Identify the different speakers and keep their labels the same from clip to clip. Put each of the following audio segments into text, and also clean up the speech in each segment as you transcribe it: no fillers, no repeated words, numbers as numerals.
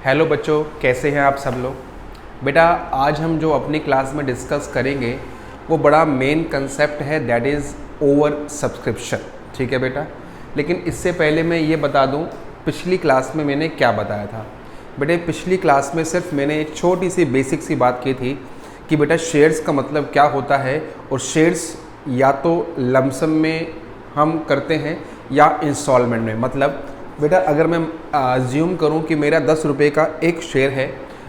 Speaker 1: Hello बच्चों, कैसे हैं आप सब लोग। बेटा आज हम जो अपनी क्लास में डिस्कस करेंगे वो बड़ा मेन कंसेप्ट है, दैट इज़ ओवर सब्सक्रिप्शन। ठीक है बेटा, लेकिन इससे पहले मैं ये बता दूं पिछली क्लास में मैंने क्या बताया था। बेटे पिछली क्लास में सिर्फ मैंने एक छोटी सी बेसिक सी बात की थी कि बेटा शेयर्स का मतलब क्या होता है, और शेयर्स या तो लमसम में हम करते हैं या इंस्टॉलमेंट में। मतलब बेटा अगर मैं अज्यूम करूं कि मेरा 10 रुपये का एक शेयर है,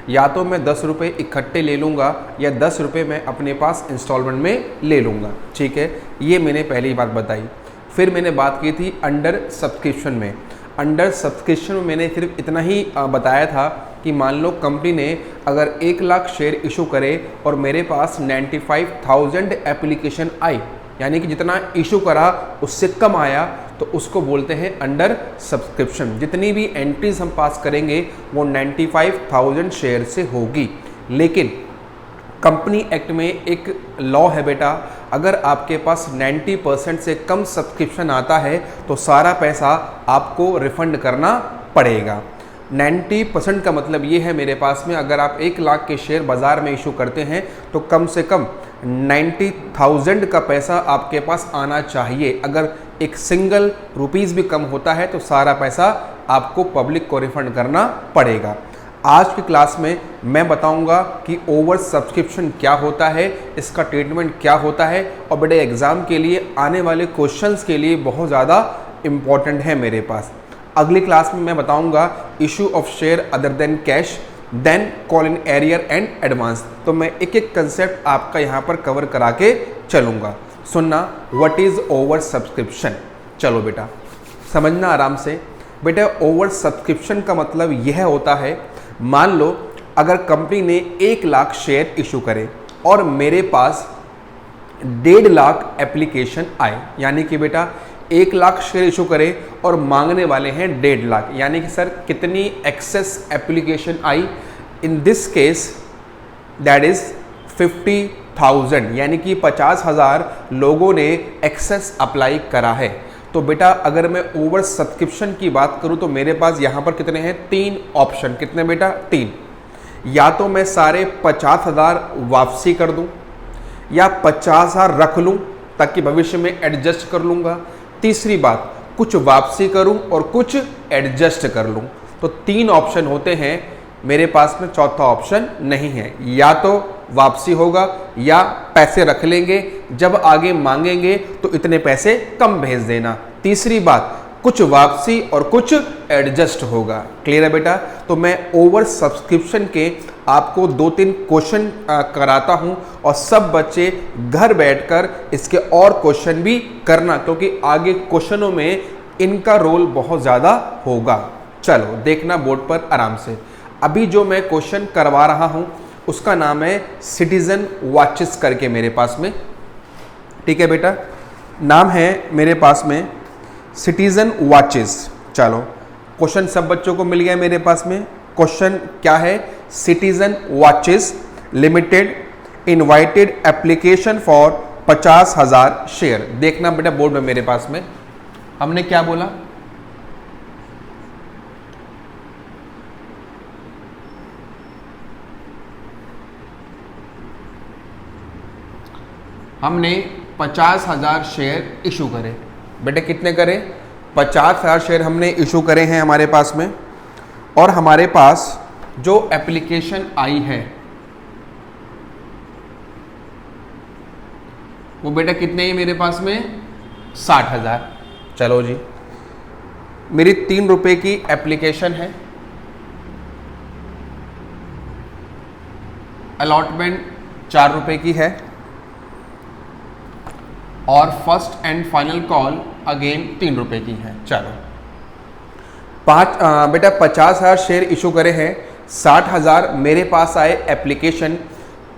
Speaker 1: या तो मैं 10 रुपये इकट्ठे ले लूँगा या 10 रुपये मैं अपने पास इंस्टॉलमेंट में ले लूँगा। ठीक है, ये मैंने पहली बात बताई। फिर मैंने बात की थी अंडर सब्सक्रिप्शन में। अंडर सब्सक्रिप्शन में मैंने सिर्फ इतना ही बताया था कि मान लो कंपनी ने अगर 1 लाख शेयर इशू करे और मेरे पास 95,000 एप्लीकेशन आई, यानी कि जितना इशू करा उससे कम आया, तो उसको बोलते हैं अंडर सब्सक्रिप्शन। जितनी भी एंट्रीज हम पास करेंगे वो 95,000 शेयर से होगी। लेकिन कंपनी एक्ट में एक लॉ है बेटा, अगर आपके पास 90% से कम सब्सक्रिप्शन आता है तो सारा पैसा आपको रिफंड करना पड़ेगा। 90% का मतलब ये है, मेरे पास में अगर आप 1 लाख के शेयर बाज़ार में इशू करते हैं तो कम से कम 90,000 का पैसा आपके पास आना चाहिए। अगर एक सिंगल रुपीज़ भी कम होता है तो सारा पैसा आपको पब्लिक को रिफंड करना पड़ेगा। आज की क्लास में मैं बताऊंगा कि ओवर सब्सक्रिप्शन क्या होता है, इसका ट्रीटमेंट क्या होता है, और बेटे एग्ज़ाम के लिए आने वाले क्वेश्चंस के लिए बहुत ज़्यादा इम्पॉर्टेंट है मेरे पास। अगली क्लास में मैं बताऊंगा issue of share other than cash, then call in arrear and advance. तो मैं एक एक कंसेप्ट आपका यहाँ पर कवर करा के चलूँगा। सुनना, व्हाट इज़ ओवर सब्सक्रिप्शन। चलो बेटा समझना आराम से। बेटा ओवर सब्सक्रिप्शन का मतलब यह होता है, मान लो अगर कंपनी ने 1 लाख शेयर इशू करे और मेरे पास 1.5 लाख एप्लीकेशन आए, यानी कि बेटा 1 लाख शेयर इशू करे और मांगने वाले हैं 1.5 लाख, यानी कि सर कितनी एक्सेस एप्लीकेशन आई। In this case that is 50,000, यानी कि 50,000 लोगों ने एक्सेस अप्लाई करा है। तो बेटा अगर मैं ओवर सब्सक्रिप्शन की बात करूं तो मेरे पास यहां पर कितने हैं, 3 ऑप्शन। कितने बेटा, 3। या तो मैं सारे 50,000 वापसी कर दूं, या 50,000 रख लूं ताकि भविष्य में एडजस्ट कर लूंगा। तीसरी बात, कुछ वापसी करूं और कुछ एडजस्ट कर लूं। तो 3 ऑप्शन होते हैं मेरे पास में, चौथा ऑप्शन नहीं है। या तो वापसी होगा या पैसे रख लेंगे, जब आगे मांगेंगे तो इतने पैसे कम भेज देना। तीसरी बात, कुछ वापसी और कुछ एडजस्ट होगा। क्लियर है बेटा। तो मैं ओवर सब्सक्रिप्शन के आपको 2-3 क्वेश्चन कराता हूं, और सब बच्चे घर बैठकर इसके और क्वेश्चन भी करना, क्योंकि आगे क्वेश्चनों में इनका रोल बहुत ज़्यादा होगा। चलो देखना बोर्ड पर आराम से। अभी जो मैं क्वेश्चन करवा रहा हूं उसका नाम है सिटीजन वॉचेस करके मेरे पास में। ठीक है बेटा, नाम है मेरे पास में सिटीजन वॉचेस। चलो क्वेश्चन सब बच्चों को मिल गया मेरे पास में। क्वेश्चन क्या है, citizen watches limited invited application for 50,000 share. देखना बेटा बोर्ड में मेरे पास में हमने क्या बोला, हमने 50,000 शेयर इशू करे। बेटे कितने करें, 50,000 शेयर हमने इशू करे हैं हमारे पास में, और हमारे पास जो एप्लीकेशन आई है वो बेटा कितने ही मेरे पास में 60,000। चलो जी, मेरी 3 रुपए की एप्लीकेशन है, अलॉटमेंट 4 रुपए की है, और first and final call again 3 रुपए की है। चलो बेटा 50,000 शेयर इशू करे हैं, 60,000 मेरे पास आए एप्लीकेशन,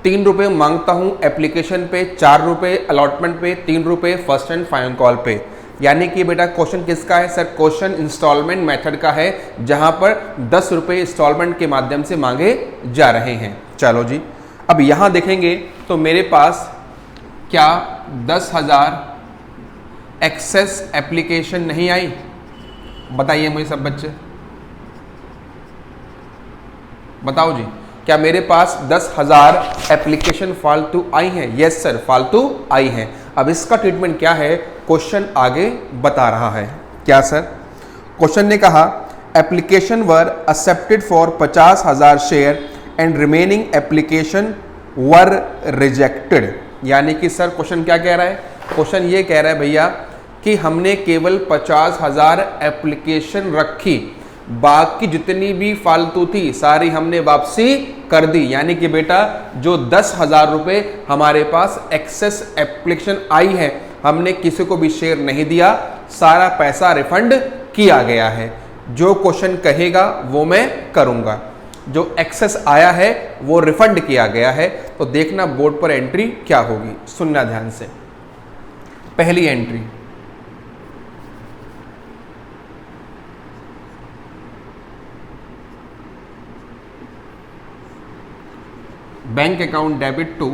Speaker 1: 3 रुपये मांगता हूँ एप्लीकेशन पे, 4 रुपये अलॉटमेंट पे, 3 रुपये फर्स्ट एंड फाइनल कॉल पे। यानी कि बेटा क्वेश्चन किसका है सर, क्वेश्चन इंस्टॉलमेंट मेथड का है, जहाँ पर 10 रुपये इंस्टॉलमेंट के माध्यम से मांगे जा रहे हैं। चलो जी, अब यहाँ देखेंगे तो मेरे पास क्या 10,000 एक्सेस एप्लीकेशन नहीं आई, बताइए मुझे सब बच्चे। बताओ जी, क्या मेरे पास 10,000 एप्लीकेशन फालतू आई हैं? यस सर, फालतू आई हैं। अब इसका ट्रीटमेंट क्या है, क्वेश्चन आगे बता रहा है। क्या सर? क्वेश्चन ने कहा application were accepted for 50,000 share and remaining application were rejected. यानी कि सर क्वेश्चन क्या कह रहा है? क्वेश्चन ये कह रहा है भैया कि हमने केवल 50,000 एप्लीकेशन रखी, बाकी जितनी भी फालतू थी सारी हमने वापसी कर दी। यानी कि बेटा जो 10,000 रुपये हमारे पास एक्सेस एप्लीकेशन आई है, हमने किसी को भी शेयर नहीं दिया, सारा पैसा रिफंड किया गया है। जो क्वेश्चन कहेगा वो मैं करूंगा, जो एक्सेस आया है वो रिफंड किया गया है। तो देखना बोर्ड पर एंट्री क्या होगी, सुनना ध्यान से। पहली entry, bank account debit to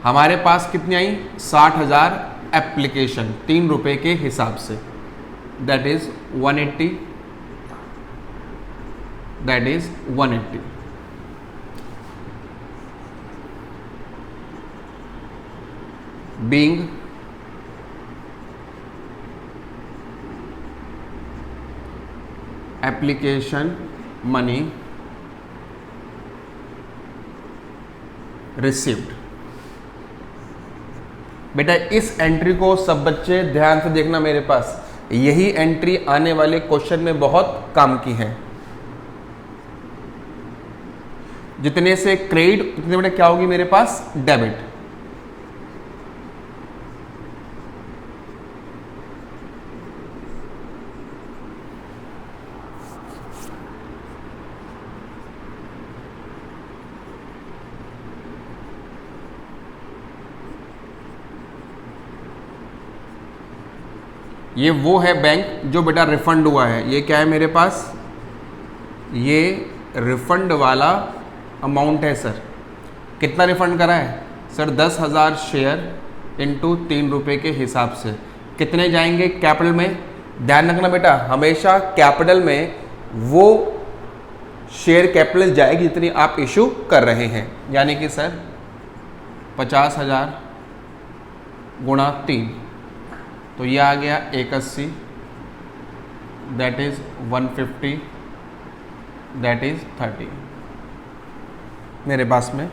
Speaker 1: हमारे पास कितनी आई? 60,000 एप्लीकेशन 3 रुपए के हिसाब से, that is 180, that is 180। Being application money received. बेटा इस एंट्री को सब बच्चे ध्यान से देखना, मेरे पास यही एंट्री आने वाले क्वेश्चन में बहुत काम की है। जितने से क्रेडिट उतने बेटा क्या होगी मेरे पास? डेबिट। ये वो है बैंक जो बेटा रिफंड हुआ है। ये क्या है मेरे पास? ये रिफंड वाला अमाउंट है सर। कितना रिफंड करा है सर? 10,000 शेयर इंटू 3 रुपये के हिसाब से। कितने जाएंगे कैपिटल में? ध्यान रखना बेटा, हमेशा कैपिटल में वो शेयर कैपिटल जाएगी जितनी आप इशू कर रहे हैं। यानी कि सर 50,000 गुणा 3, तो ये आ गया 81, दैट इज 150, दैट इज 30 मेरे पास में।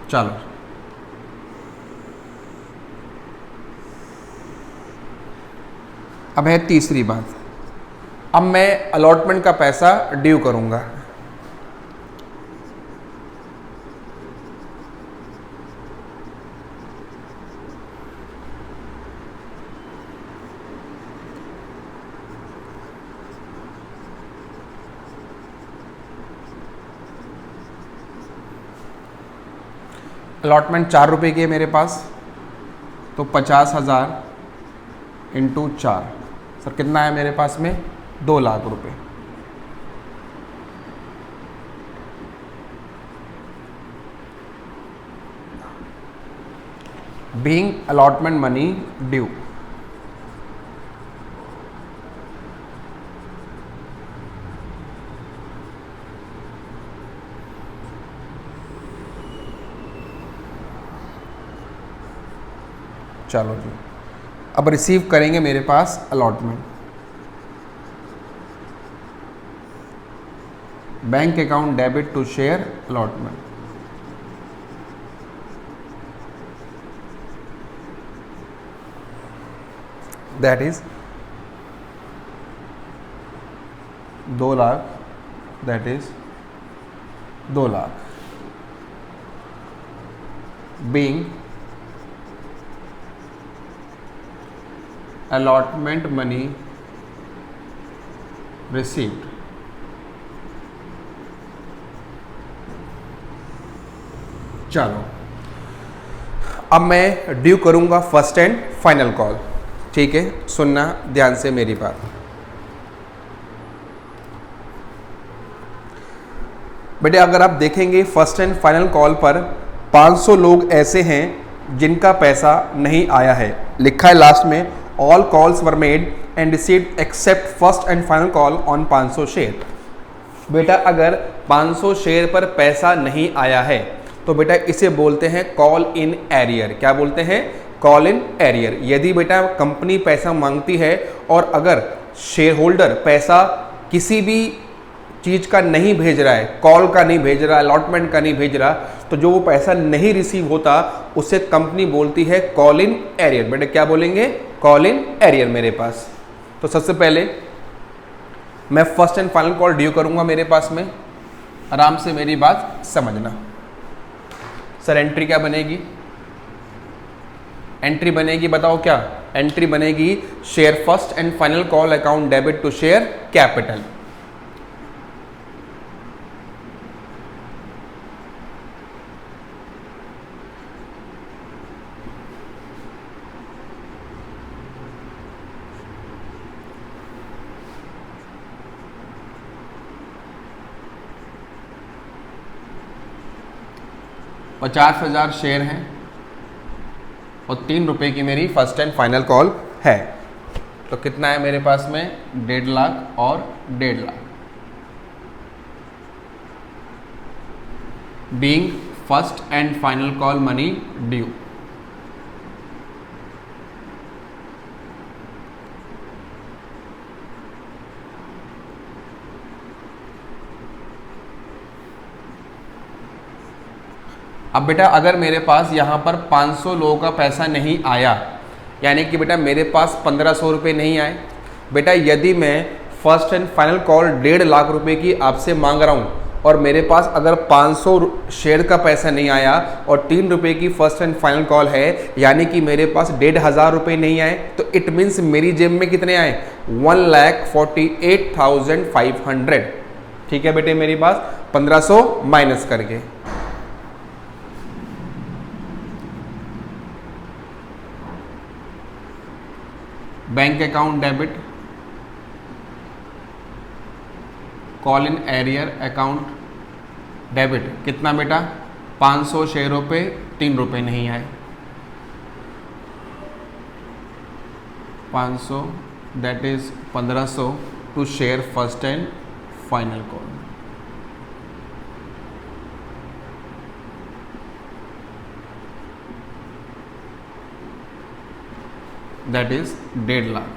Speaker 1: चलो अब है तीसरी बात। अब मैं अलॉटमेंट का पैसा ड्यू करूंगा। अलॉटमेंट 4 रुपये की है मेरे पास, तो 50,000 इंटू 4, सर कितना है मेरे पास में? 2 लाख रुपए। बीइंग अलॉटमेंट मनी ड्यू, चलो जी अब रिसीव करेंगे मेरे पास allotment. Bank account debit to share allotment, that is 2 lakh, that is 2 lakh. Being allotment money received. चलो अब मैं ड्यू करूंगा फर्स्ट एंड फाइनल कॉल। ठीक है, सुनना ध्यान से मेरी बात। बेटे अगर आप देखेंगे फर्स्ट एंड फाइनल कॉल पर 500 लोग ऐसे हैं जिनका पैसा नहीं आया है। लिखा है लास्ट में all calls were made and received accept first and final call on 500 share. बेटा अगर 500 शेयर पर पैसा नहीं आया है तो बेटा इसे बोलते हैं कॉल इन एरियर। क्या बोलते हैं? Call in arrear. यदि बेटा कंपनी पैसा मांगती है और अगर शेयर होल्डर पैसा किसी भी चीज़ का नहीं भेज रहा है, कॉल का नहीं भेज रहा, अलॉटमेंट का नहीं भेज रहा, तो जो वो पैसा नहीं रिसीव होता उसे कंपनी बोलती है कॉल इन एरियर। बेटा क्या बोलेंगे? कॉल इन एरियर मेरे पास। तो सबसे पहले मैं first and final call due करूंगा मेरे पास में। आराम से मेरी बात समझना। सर एंट्री क्या बनेगी? एंट्री बनेगी, बताओ क्या एंट्री बनेगी? Share first and final call account debit to share capital. ₹50,000 share हैं और ₹3 की मेरी फर्स्ट एंड फाइनल कॉल है। तो कितना है मेरे पास में? 1.5 लाख और 1.5 lakh. Being first and final call money due. अब बेटा अगर मेरे पास यहाँ पर 500 लोगों का पैसा नहीं आया, यानी कि बेटा मेरे पास 1500 रुपये नहीं आए। बेटा यदि मैं first and final call 1.5 lakh रुपए की आपसे मांग रहा हूँ और मेरे पास अगर 500 शेयर का पैसा नहीं आया और ₹3 की फर्स्ट एंड फाइनल कॉल है, यानी कि मेरे पास 1,500 रुपये नहीं आए, तो इट मीन्स मेरी जेब में कितने आए? 1,48,500। ठीक है बेटे मेरी बात, 1500 माइनस करके। Bank account debit, call in arrear account debit. कितना बेटा? 500 शेयरों पे ₹3 नहीं आए। 500 that is 1500 to share first and final call. That is 1.5 lakh.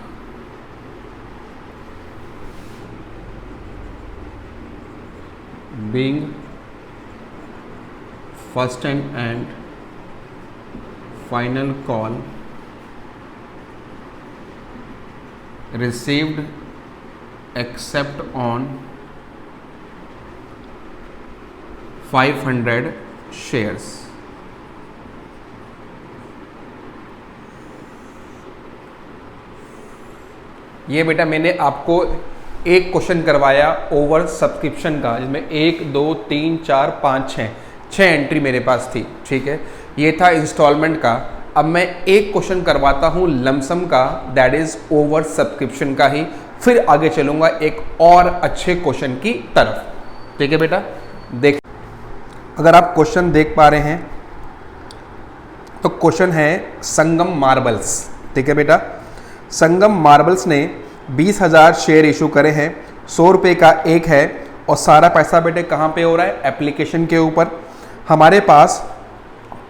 Speaker 1: Being first and final call received except on 500 shares। ये बेटा मैंने आपको एक क्वेश्चन करवाया ओवर सब्सक्रिप्शन का, जिसमें 1 2 3 4 5 6 एंट्री मेरे पास थी। ठीक है, ये था इंस्टॉलमेंट का। अब मैं एक क्वेश्चन करवाता हूँ लमसम का, दैट इज ओवर सब्सक्रिप्शन का ही। फिर आगे चलूँगा एक और अच्छे क्वेश्चन की तरफ। ठीक है बेटा, देख अगर आप क्वेश्चन देख पा रहे हैं तो क्वेश्चन है संगम मार्बल्स। ठीक है बेटा, संगम मार्बल्स ने 20,000 शेयर इशू करे हैं, ₹100 का एक है और सारा पैसा बेटे कहाँ पे हो रहा है? एप्लीकेशन के ऊपर। हमारे पास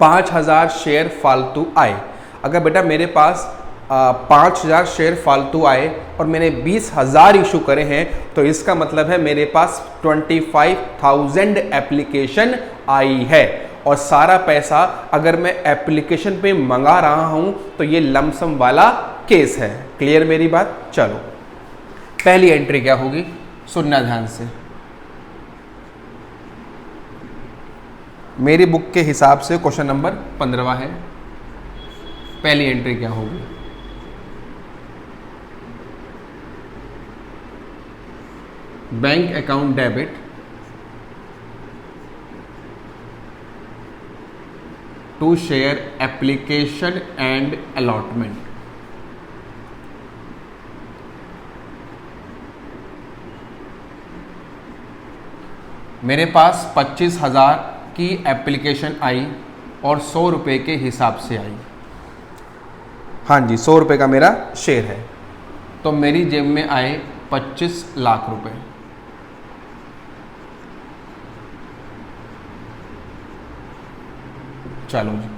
Speaker 1: 5,000 शेयर फालतू आए। अगर बेटा मेरे पास 5,000 शेयर फालतू आए और मैंने 20,000 इशू करे हैं, तो इसका मतलब है मेरे पास 25,000 एप्लीकेशन आई है और सारा पैसा अगर मैं एप्लीकेशन पे मंगा रहा हूं तो ये लमसम वाला केस है। क्लियर मेरी बात? चलो पहली एंट्री क्या होगी, सुनना ध्यान से। मेरी बुक के हिसाब से क्वेश्चन नंबर 15वां है। पहली एंट्री क्या होगी? Bank account debit to share application and allotment. मेरे पास 25,000 की एप्लीकेशन आई और 100 रुपये के हिसाब से आई। हाँ जी, 100 रुपये का मेरा शेयर है, तो मेरी जेब में आए 25 लाख रुपए। चलो जी,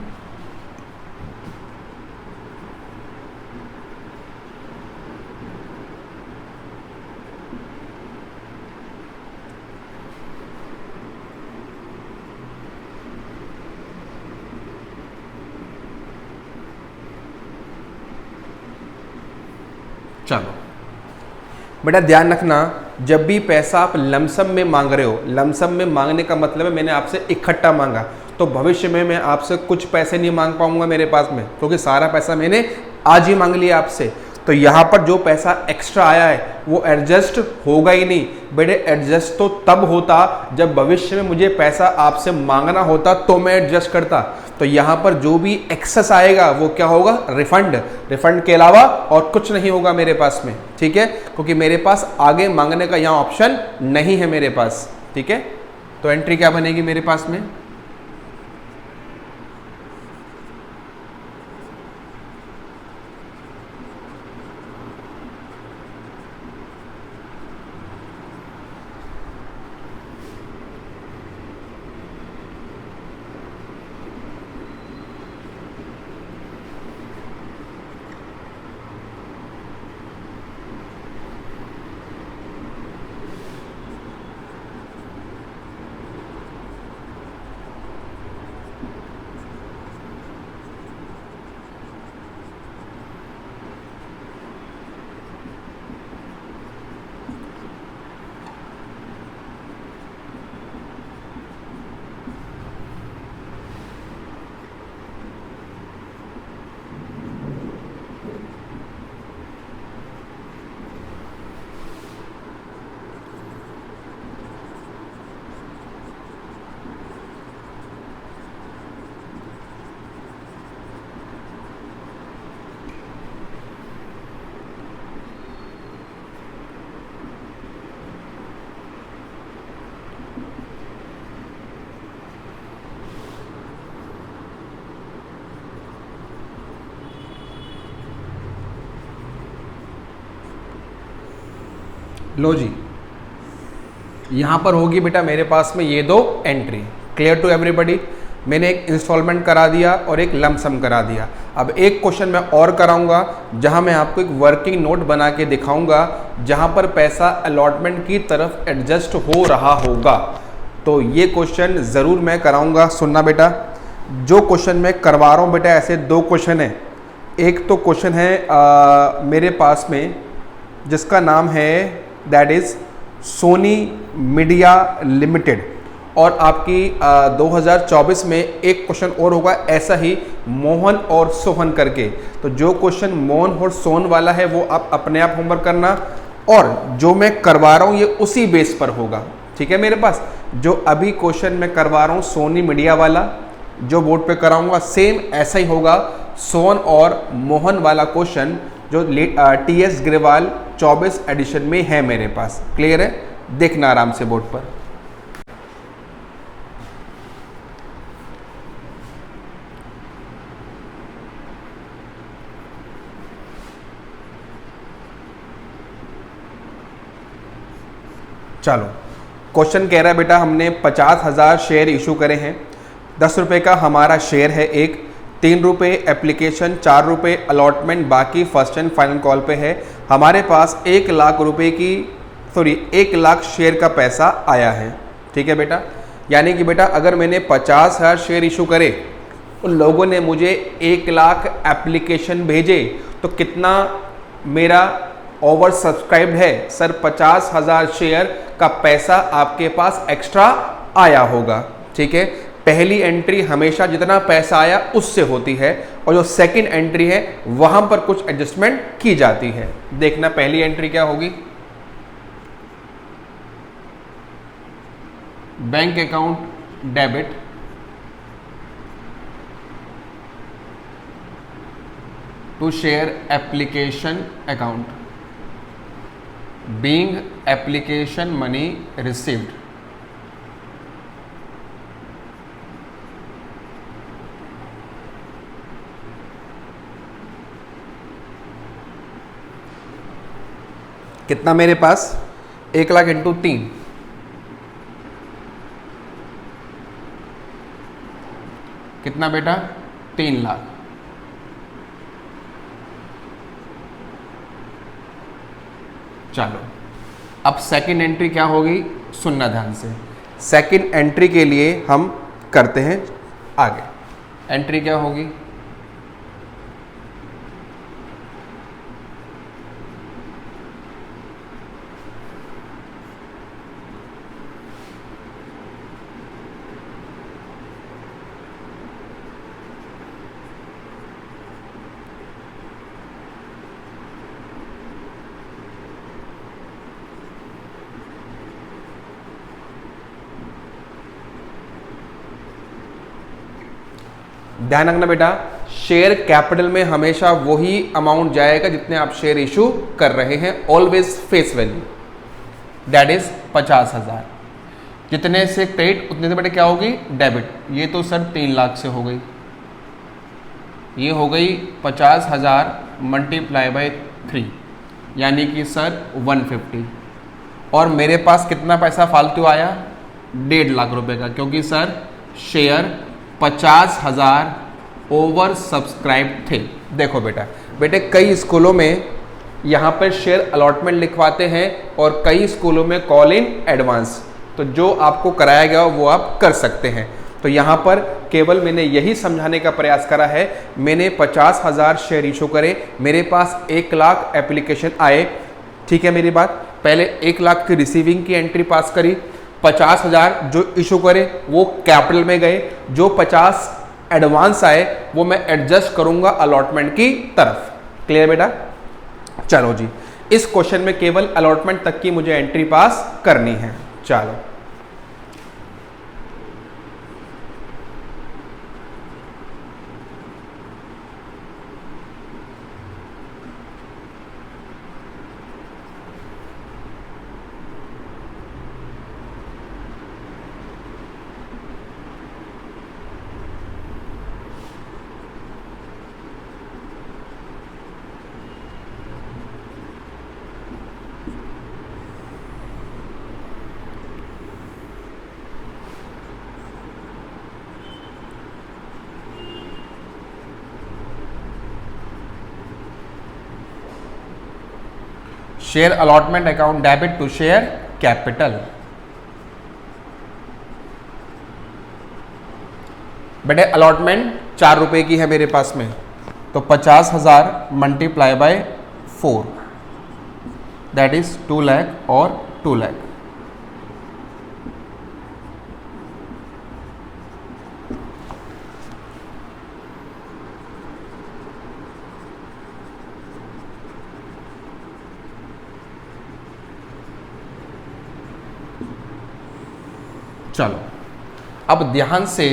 Speaker 1: चलो बेटा ध्यान रखना, जब भी पैसा आप लमसम में मांग रहे हो, लमसम में मांगने का मतलब है मैंने आपसे इकट्ठा मांगा, तो भविष्य में मैं आपसे कुछ पैसे नहीं मांग पाऊंगा मेरे पास में, क्योंकि सारा पैसा मैंने आज ही मांग लिया आपसे। तो यहाँ पर जो पैसा एक्स्ट्रा आया है वो एडजस्ट होगा ही नहीं बेटे। एडजस्ट तो तब होता जब भविष्य में मुझे पैसा आपसे मांगना होता, तो मैं एडजस्ट करता। तो यहाँ पर जो भी एक्सेस आएगा वो क्या होगा? रिफंड। रिफंड के अलावा और कुछ नहीं होगा मेरे पास में, ठीक है, क्योंकि मेरे पास आगे मांगने का यहाँ ऑप्शन नहीं है मेरे पास, ठीक है। तो एंट्री क्या बनेगी मेरे पास में? लो जी, यहाँ पर होगी बेटा मेरे पास में ये दो एंट्री। Clear to everybody? मैंने एक इंस्टॉलमेंट करा दिया और एक लमसम करा दिया। अब एक क्वेश्चन मैं और कराऊंगा जहाँ मैं आपको एक वर्किंग नोट बना के दिखाऊंगा जहाँ पर पैसा अलॉटमेंट की तरफ एडजस्ट हो रहा होगा। तो ये क्वेश्चन ज़रूर मैं कराऊंगा, सुनना बेटा। जो क्वेश्चन मैं करवा रहा हूँ बेटा, ऐसे दो क्वेश्चन है। एक तो क्वेश्चन है मेरे पास में जिसका नाम है that is Sony media limited, और आपकी 2024 में एक क्वेश्चन और होगा ऐसा ही, मोहन और सोहन करके। तो जो क्वेश्चन मोहन और सोहन वाला है वो आप अपने आप होमवर्क करना, और जो मैं करवा रहा हूँ ये उसी बेस पर होगा, ठीक है। मेरे पास जो अभी क्वेश्चन मैं करवा रहा हूँ सोनी मीडिया वाला, जो बोर्ड पे कराऊंगा सेम ऐसा ही होगा। सोहन और मोहन वाला क्वेश्चन जो TS ग्रेवाल 24 एडिशन में है मेरे पास। क्लियर है? देखना आराम से बोर्ड पर। चलो, क्वेश्चन कह रहा है बेटा हमने 50,000 शेयर इशू करे हैं, 10 रुपये का हमारा शेयर है एक, 3 रुपये एप्लीकेशन, 4 रुपये अलॉटमेंट, बाकी फर्स्ट एंड फाइनल कॉल पे है। हमारे पास 1 लाख रुपए की 1 लाख शेयर का पैसा आया है, ठीक है बेटा। यानी कि बेटा अगर मैंने 50,000 शेयर इशू करे, उन लोगों ने मुझे 1 लाख एप्लीकेशन भेजे, तो कितना मेरा ओवर सब्सक्राइब्ड है? सर 50,000 शेयर का पैसा आपके पास एक्स्ट्रा आया होगा, ठीक है। पहली एंट्री हमेशा जितना पैसा आया उससे होती है, और जो सेकंड एंट्री है वहां पर कुछ एडजस्टमेंट की जाती है। देखना पहली एंट्री क्या होगी। Bank account debit to share application account being application money received. कितना मेरे पास 1 लाख इंटू 3, कितना बेटा 3 लाख। चलो अब सेकंड एंट्री क्या होगी, सुनना ध्यान से। सेकंड एंट्री के लिए हम करते हैं आगे। एंट्री क्या होगी, ध्यान रखना बेटा, शेयर कैपिटल में हमेशा वही अमाउंट जाएगा जितने आप शेयर इशू कर रहे हैं, always face value, that is 50,000। जितने से क्रेडिट उतने से बेटा क्या होगी, डेबिट। ये तो सर 3 लाख से हो गई, ये हो गई 50,000 मल्टीप्लाई बाय 3 यानी कि सर 150। और मेरे पास कितना पैसा फालतू आया, 1.5 लाख रुपए का, क्योंकि सर शेयर 50,000 ओवर सब्सक्राइब थे। देखो बेटे कई स्कूलों में यहाँ पर शेयर अलॉटमेंट लिखवाते हैं और कई स्कूलों में कॉल इन एडवांस, तो जो आपको कराया गया वो आप कर सकते हैं। तो यहाँ पर केवल मैंने यही समझाने का प्रयास करा है, मैंने 50,000 शेयर इशू करे, मेरे पास 1 लाख एप्लीकेशन आए, ठीक है मेरी बात। पहले 1 लाख की रिसीविंग की एंट्री पास करी, 50,000 जो इशू करे वो कैपिटल में गए, जो 50 एडवांस आए वो मैं एडजस्ट करूंगा अलॉटमेंट की तरफ। क्लियर बेटा? चलो जी, इस क्वेश्चन में केवल अलॉटमेंट तक की मुझे एंट्री पास करनी है। चलो share allotment account debit to share capital. बेटे अलॉटमेंट 4 रुपए की है मेरे पास में, तो 50,000 multiply by 4 that is 2 lakh और 2 लाख। चलो अब ध्यान से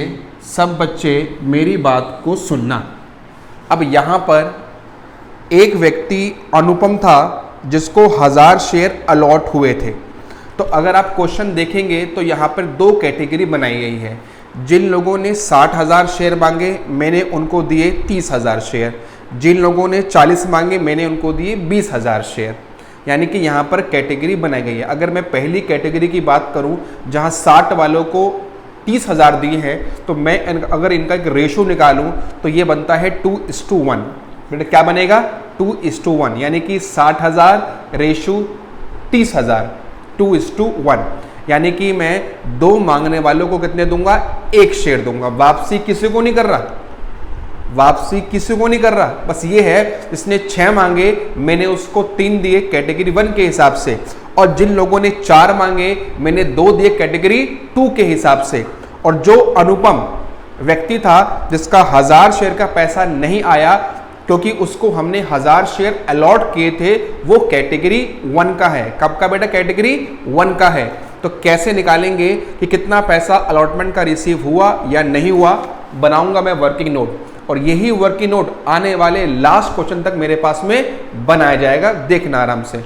Speaker 1: सब बच्चे मेरी बात को सुनना। अब यहाँ पर एक व्यक्ति अनुपम था जिसको 1000 शेयर अलॉट हुए थे। तो अगर आप क्वेश्चन देखेंगे तो यहाँ पर 2 कैटेगरी बनाई गई है। जिन लोगों ने 60,000 शेयर मांगे मैंने उनको दिए 30,000 शेयर, जिन लोगों ने 40 मांगे मैंने उनको दिए 20,000 शेयर, यानी कि यहाँ पर कैटेगरी बनाई गई है। अगर मैं पहली कैटेगरी की बात करूँ जहाँ 60 वालों को 30,000 दिए हैं, तो मैं अगर इनका एक रेशो निकालूँ तो ये बनता है 2:1। बेटा क्या बनेगा, 2:1, यानी कि 60,000 रेशो 30,000, 2:1, यानी कि मैं 2 मांगने वालों को कितने दूंगा, 1 शेयर दूंगा। वापसी किसी को नहीं कर रहा, वापसी किसी को नहीं कर रहा, बस ये है इसने 6 मांगे मैंने उसको 3 दिए कैटेगरी 1 के हिसाब से, और जिन लोगों ने 4 मांगे मैंने 2 दिए कैटेगरी 2 के हिसाब से। और जो अनुपम व्यक्ति था जिसका 1000 शेयर का पैसा नहीं आया क्योंकि उसको हमने 1000 शेयर अलॉट किए थे, वो कैटेगरी 1 का है। कब का बेटा, कैटेगरी 1 का है। तो तो कैसे निकालेंगे कि कितना पैसा अलॉटमेंट का रिसीव हुआ या नहीं हुआ, बनाऊंगा मैं वर्किंग नोट, और यही वर्किंग नोट आने वाले लास्ट क्वेश्चन तक मेरे पास में बनाया जाएगा, देखना आराम से।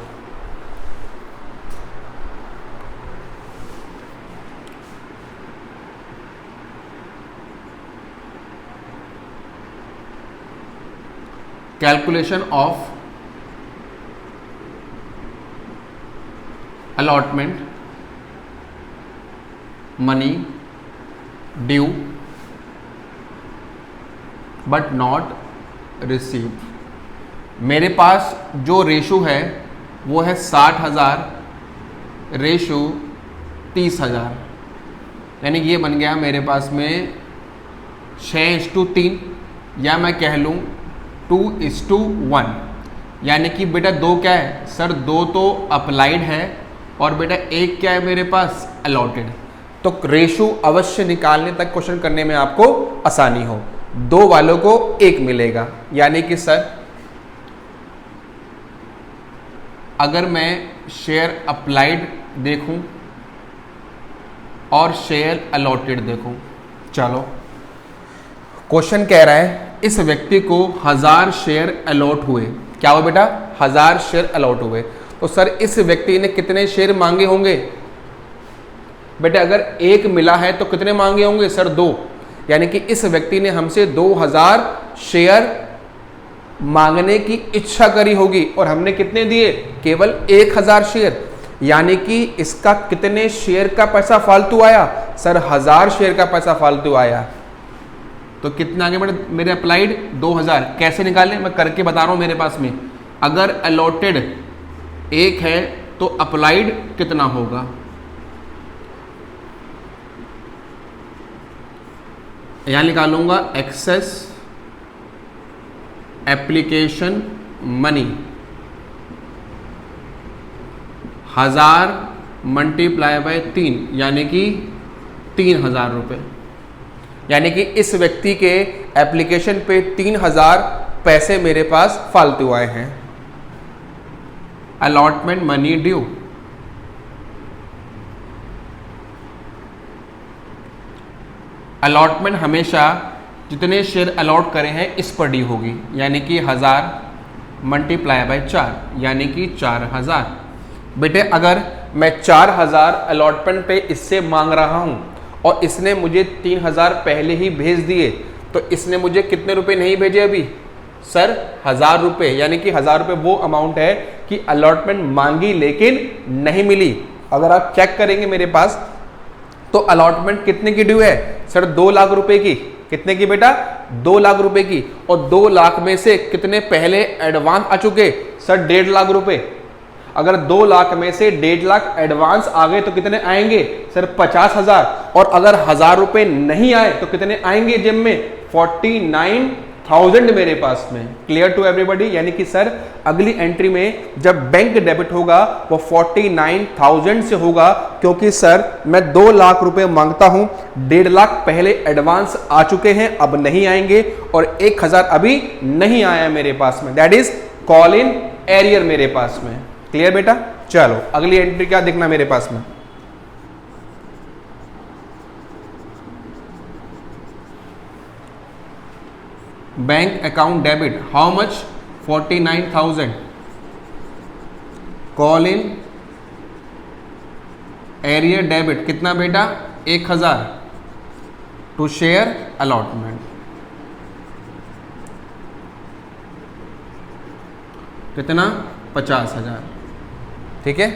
Speaker 1: Calculation of allotment money due but not received. मेरे पास जो रेशो है वो है 60,000 रेशो 30,000, यानी ये बन गया मेरे पास में 6:3, या मैं कह लूँ 2:1। यानी कि बेटा दो क्या है सर, दो तो अप्लाइड है और बेटा एक क्या है मेरे पास अलॉटेड। तो रेशो अवश्य निकालने तक क्वेश्चन करने में आपको आसानी हो, दो वालों को एक मिलेगा। यानी कि सर अगर मैं शेयर अप्लाइड देखूं और शेयर अलॉटेड देखूं, चलो क्वेश्चन कह रहा है इस व्यक्ति को 1000 शेयर अलॉट हुए। क्या हुआ बेटा, 1000 शेयर अलॉट हुए। तो सर इस व्यक्ति ने कितने शेयर मांगे होंगे बेटा, अगर एक मिला है तो कितने मांगे होंगे सर, 2। यानी कि इस व्यक्ति ने हमसे 2000 शेयर मांगने की इच्छा करी होगी और हमने कितने दिए, केवल 1000 शेयर। यानी कि इसका कितने शेयर का पैसा फालतू आया सर, 1000 शेयर का पैसा फालतू आया। तो कितना आगे बढ़े मेरे अप्लाइड 2000। कैसे निकालें, मैं करके बता रहा हूं मेरे पास में। अगर अलॉटेड 1 है तो अप्लाइड कितना होगा, यहां निकालूंगा excess application money 1000 multiply by 3, यानी कि 3000 रुपये। यानी कि इस व्यक्ति के एप्लीकेशन पे 3000 पैसे मेरे पास फालतू आए हैं। अलॉटमेंट मनी ड्यू, अलॉटमेंट हमेशा जितने शेयर अलॉट करे हैं इस पर ड्यू होगी, यानी कि 1000 मल्टीप्लाई बाय 4, यानी कि 4000। बेटे अगर मैं 4000 अलॉटमेंट पे इससे मांग रहा हूं और इसने मुझे 3000 पहले ही भेज दिए, तो इसने मुझे कितने रुपए नहीं भेजे अभी सर, 1000 रुपये। यानी कि 1000 रुपये वो अमाउंट है कि अलॉटमेंट मांगी लेकिन नहीं मिली। अगर आप चेक करेंगे मेरे पास तो अलॉटमेंट कितने की ड्यू है सर, 2 लाख रुपए की। कितने की बेटा, 2 लाख रुपए की। और 2 लाख में से कितने पहले एडवांस आ चुके सर, 1.5 लाख रुपए। अगर 2 लाख में से 1.5 लाख एडवांस आ गए तो कितने आएंगे सर, 50,000। और अगर 1000 रुपए नहीं आए तो कितने आएंगे जेब में, 49,000 मेरे पास में। Clear to everybody. यानी कि सर अगली एंट्री में जब बैंक डेबिट होगा वो 49,000 से होगा, क्योंकि सर मैं 2 लाख रुपए मांगता हूं, 1.5 लाख पहले एडवांस आ चुके हैं, अब नहीं आएंगे, और 1000 अभी नहीं आया मेरे पास में। That is call in arrear मेरे पास में। क्लियर बेटा। चलो अगली एंट्री क्या देखना मेरे पास में, bank account debit how much, 49,000। Call in arrear debit कितना बेटा, 1000 टू शेयर अलॉटमेंट। कितना, 50,000। ठीक है।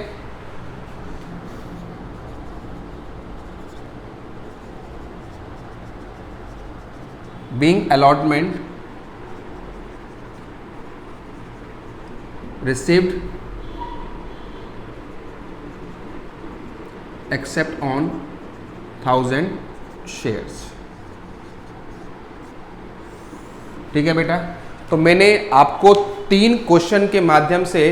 Speaker 1: Being allotment received except on 1000 shares। ठीक है बेटा। तो मैंने आपको 3 क्वेश्चन के माध्यम से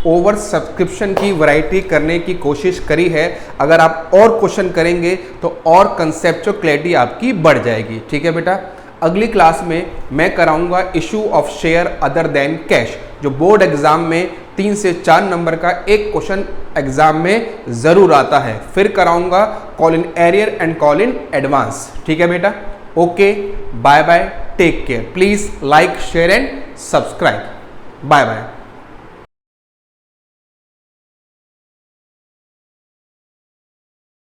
Speaker 1: ओवर सब्सक्रिप्शन की वैरायटी करने की कोशिश करी है। अगर आप और क्वेश्चन करेंगे तो और कंसेप्चुअल क्लैरिटी आपकी बढ़ जाएगी। ठीक है बेटा। अगली क्लास में मैं कराऊंगा issue of share other than cash, जो बोर्ड एग्जाम में 3 से 4 नंबर का एक क्वेश्चन एग्जाम में ज़रूर आता है। फिर कराऊंगा call in arrear and call in advance. ठीक है बेटा, okay, bye bye, take care, please like share and subscribe, bye bye.